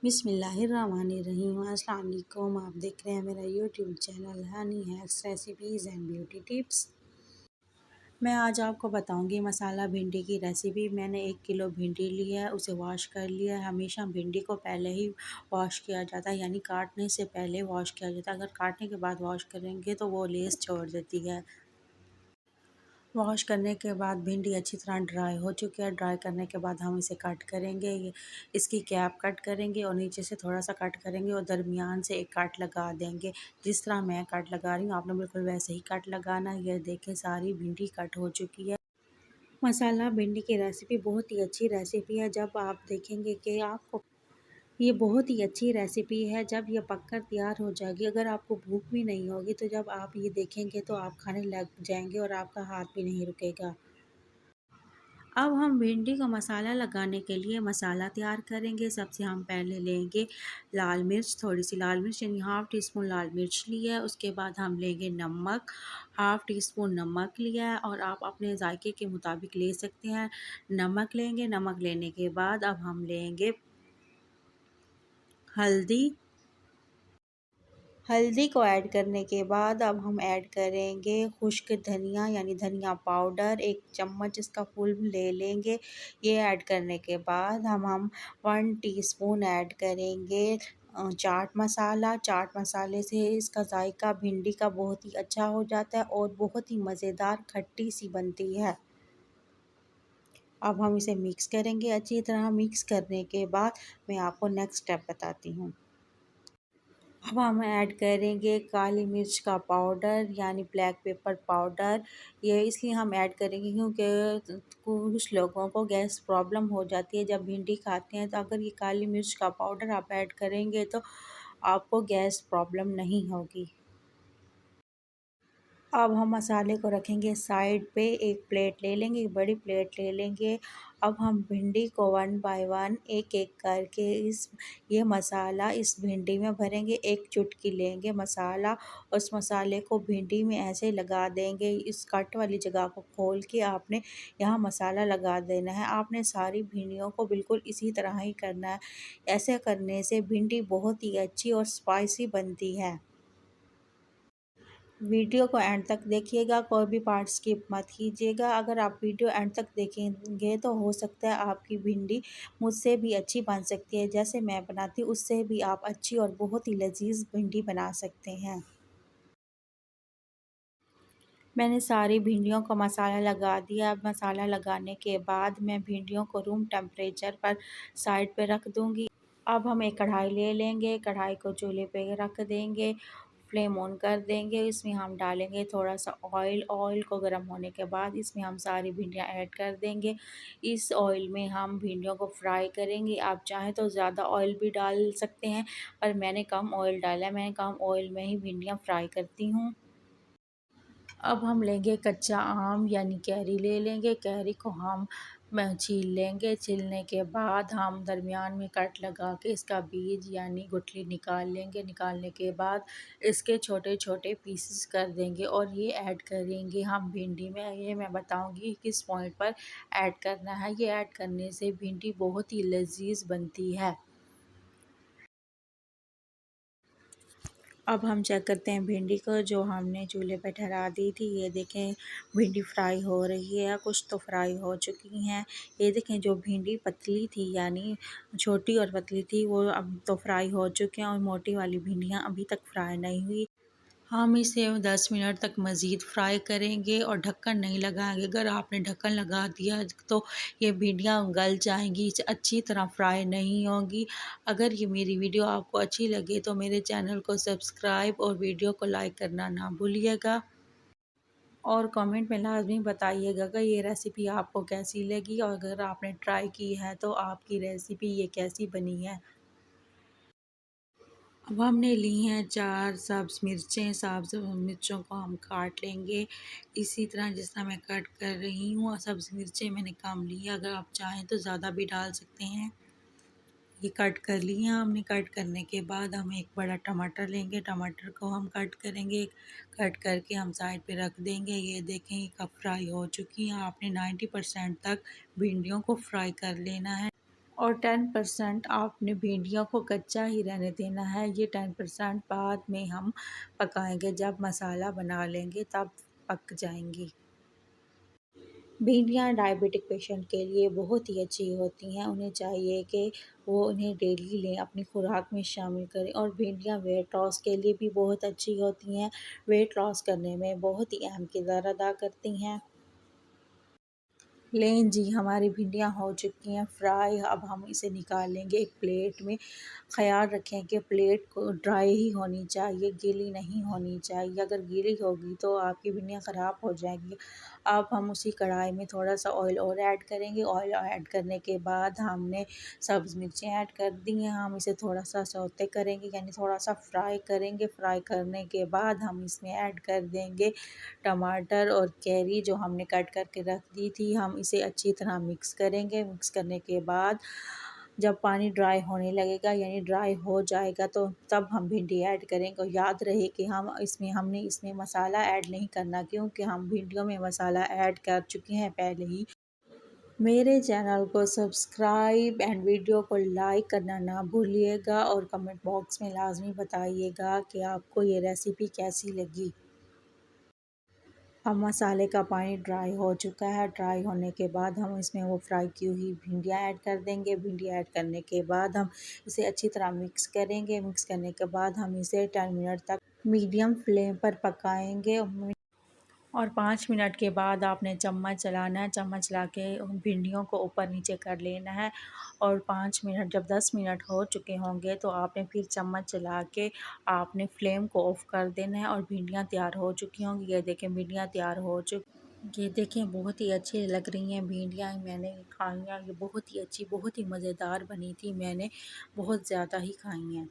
बिस्मिल्लाहिर्रहमानिर्रहीम। अस्सलाम वालेकुम। आप देख रहे हैं मेरा YouTube channel Honey hacks recipes and beauty tips. मैं आज आपको बताऊंगी मसाला भिंडी की रेसिपी। मैंने 1 किलो भिंडी ली है, उसे वॉश कर लिया है। हमेशा भिंडी को पहले ही वॉश किया जाता है, यानी काटने से पहले वॉश किया जाता है। अगर काटने के बाद वॉश करेंगे तो वो लेस छोड़ देती है। वॉश करने के बाद भिंडी अच्छी तरह ड्राई हो चुकी है। ड्राई करने के बाद हम इसे कट करेंगे। ये इसकी कैप कट करेंगे और नीचे से थोड़ा सा कट करेंगे और दरमियान से एक कट लगा देंगे। जिस तरह मैं कट लगा रही हूँ आपने बिल्कुल वैसे ही कट लगाना है। ये देखें सारी भिंडी कट हो चुकी है। मसाला भिंडी की रेसिपी बहुत ही अच्छी रेसिपी है। जब आप देखेंगे कि आपको ये बहुत ही अच्छी रेसिपी है, जब ये पककर तैयार हो जाएगी, अगर आपको भूख भी नहीं होगी तो जब आप ये देखेंगे तो आप खाने लग जाएंगे और आपका हाथ भी नहीं रुकेगा। अब हम भिंडी का मसाला लगाने के लिए मसाला तैयार करेंगे। सबसे हम पहले लेंगे लाल मिर्च, थोड़ी सी लाल मिर्च यानी हाफ़ टी स्पून लाल मिर्च ली है। उसके बाद हम लेंगे नमक, हाफ़ टी स्पून नमक लिया है और आप अपने जायके के मुताबिक ले सकते हैं। नमक लेंगे। नमक लेने के बाद अब हम लेंगे हल्दी। हल्दी को ऐड करने के बाद अब हम ऐड करेंगे खुश्क धनिया यानी धनिया पाउडर, 1 चम्मच इसका फुल ले लेंगे। ये ऐड करने के बाद हम 1 टीस्पून ऐड करेंगे चाट मसाला। चाट मसाले से इसका जायका भिंडी का बहुत ही अच्छा हो जाता है और बहुत ही मज़ेदार खट्टी सी बनती है। अब हम इसे मिक्स करेंगे। अच्छी तरह मिक्स करने के बाद मैं आपको नेक्स्ट स्टेप बताती हूँ। अब हम ऐड करेंगे काली मिर्च का पाउडर यानी ब्लैक पेपर पाउडर। ये इसलिए हम ऐड करेंगे क्योंकि कुछ लोगों को गैस प्रॉब्लम हो जाती है जब भिंडी खाते हैं, तो अगर ये काली मिर्च का पाउडर आप ऐड करेंगे तो आपको गैस प्रॉब्लम नहीं होगी। अब हम मसाले को रखेंगे साइड पे। एक प्लेट ले लेंगे, एक बड़ी प्लेट ले लेंगे। अब हम भिंडी को 1 बाय 1 एक-एक करके ये मसाला इस भिंडी में भरेंगे। एक चुटकी लेंगे मसाला, उस मसाले को भिंडी में ऐसे लगा देंगे। इस कट वाली जगह को खोल के आपने यहाँ मसाला लगा देना है। आपने सारी भिंडियों को बिल्कुल इसी तरह ही करना है। ऐसे करने से भिंडी बहुत ही अच्छी और स्पाइसी बनती है। वीडियो को एंड तक देखिएगा, कोई भी पार्ट स्किप मत कीजिएगा। अगर आप वीडियो एंड तक देखेंगे तो हो सकता है आपकी भिंडी मुझसे भी अच्छी बन सकती है। जैसे मैं बनाती हूँ उससे भी आप अच्छी और बहुत ही लजीज भिंडी बना सकते हैं। मैंने सारी भिंडियों को मसाला लगा दिया। अब मसाला लगाने के बाद मैं भिंडियों को रूम टेम्परेचर पर साइड पे रख दूँगी। अब हम एक कढ़ाई ले लेंगे, कढ़ाई को चूल्हे पे रख देंगे, फ्लेम ऑन कर देंगे। इसमें हम डालेंगे थोड़ा सा ऑयल। ऑयल को गर्म होने के बाद इसमें हम सारी भिंडियाँ ऐड कर देंगे। इस ऑयल में हम भिंडियों को फ्राई करेंगे। आप चाहें तो ज़्यादा ऑयल भी डाल सकते हैं, पर मैंने कम ऑयल डाला है। मैं कम ऑयल में ही भिंडियाँ फ्राई करती हूँ। अब हम लेंगे कच्चा आम यानी कैरी ले लेंगे। कैरी को हम छील लेंगे। छीलने के बाद हम दरमियान में कट लगा के इसका बीज यानी गुठली निकाल लेंगे। निकालने के बाद इसके छोटे छोटे पीसेस कर देंगे और ये ऐड करेंगे हम भिंडी में। ये मैं बताऊंगी किस पॉइंट पर ऐड करना है। ये ऐड करने से भिंडी बहुत ही लजीज बनती है। अब हम चेक करते हैं भिंडी को जो हमने चूल्हे पे ठहरा दी थी। ये देखें भिंडी फ्राई हो रही है, कुछ तो फ्राई हो चुकी हैं। ये देखें जो भिंडी पतली थी यानी छोटी और पतली थी वो अब तो फ्राई हो चुके हैं और मोटी वाली भिंडियाँ अभी तक फ्राई नहीं हुई। हम इसे 10 मिनट तक मज़ीद फ्राई करेंगे और ढक्कन नहीं लगाएंगे। अगर आपने ढक्कन लगा दिया तो ये भिंडियाँ गल जाएंगी, अच्छी तरह फ्राई नहीं होंगी। अगर ये मेरी वीडियो आपको अच्छी लगे तो मेरे चैनल को सब्सक्राइब और वीडियो को लाइक करना ना भूलिएगा और कमेंट में लाजमी बताइएगा कि ये रेसिपी आपको कैसी लगी और अगर आपने ट्राई की है तो आपकी रेसिपी ये कैसी बनी है। अब हमने ली हैं 4 सब्ज़ मिर्चें। सब्ज़ मिर्चों को हम काट लेंगे इसी तरह जिस तरह मैं कट कर रही हूँ। और सब्ज़ मिर्चें मैंने कम ली है, अगर आप चाहें तो ज़्यादा भी डाल सकते हैं। ये कट कर ली हैं हमने। कट करने के बाद हम एक बड़ा टमाटर लेंगे। टमाटर को हम कट करेंगे। कट करके हम साइड पे रख देंगे। ये देखें ये कब फ्राई हो चुकी हैं। आपने 90% तक भिंडियों को फ्राई कर लेना है। और 10% आपने भिंडियों को कच्चा ही रहने देना है। ये 10% बाद में हम पकाएंगे, जब मसाला बना लेंगे तब पक जाएंगी। भिंडियाँ डायबिटिक पेशेंट के लिए बहुत ही अच्छी होती हैं। उन्हें चाहिए कि वो उन्हें डेली लें, अपनी खुराक में शामिल करें। और भिंडियाँ वेट लॉस के लिए भी बहुत अच्छी होती हैं, वेट लॉस करने में बहुत ही अहम किरदार अदा करती हैं। लें जी, हमारी भिंडियाँ हो चुकी हैं फ्राई। अब हम इसे निकाल लेंगे एक प्लेट में। ख़याल रखें कि प्लेट को ड्राई ही होनी चाहिए, गीली नहीं होनी चाहिए। अगर गीली होगी तो आपकी भिंडियाँ ख़राब हो जाएंगी। अब हम उसी कढ़ाई में थोड़ा सा ऑयल और ऐड करेंगे। ऑयल ऐड करने के बाद हमने सब्ज़ मिर्चें ऐड कर दी हैं। हम इसे थोड़ा सा सौते करेंगे, यानी थोड़ा सा फ्राई करेंगे। फ्राई करने के बाद हम इसमें ऐड कर देंगे टमाटर और कैरी जो हमने कट करके रख दी थी। हम इसे अच्छी तरह मिक्स करेंगे। मिक्स करने के बाद जब पानी ड्राई होने लगेगा, यानी ड्राई हो जाएगा, तो तब हम भिंडी ऐड करेंगे। और याद रहे कि हमने इसमें मसाला ऐड नहीं करना, क्योंकि हम भिंडियों में मसाला ऐड कर चुके हैं पहले ही। मेरे चैनल को सब्सक्राइब एंड वीडियो को लाइक करना ना भूलिएगा, और कमेंट बॉक्स में लाजमी बताइएगा कि आपको ये रेसिपी कैसी लगी। अब मसाले का पानी ड्राई हो चुका है। ड्राई होने के बाद हम इसमें वो फ्राई की हुई भिंडियाँ ऐड कर देंगे। भिंडी ऐड करने के बाद हम इसे अच्छी तरह मिक्स करेंगे। मिक्स करने के बाद हम इसे 10 मिनट तक मीडियम फ्लेम पर पकाएंगे। और 5 मिनट के बाद आपने चम्मच चलाना है। चम्मच चला के भिंडियों को ऊपर नीचे कर लेना है। और 5 मिनट, जब 10 मिनट हो चुके होंगे, तो आपने फिर चम्मच चला के आपने फ्लेम को ऑफ़ कर देना है। और भिंडियाँ तैयार हो चुकी होंगी। ये देखें, भिंडियाँ तैयार हो चुकी, ये देखें बहुत ही अच्छी लग रही हैं भिंडियाँ। मैंने खाई हैं, ये बहुत ही अच्छी, बहुत ही मज़ेदार बनी थी। मैंने बहुत ज़्यादा ही खाई हैं।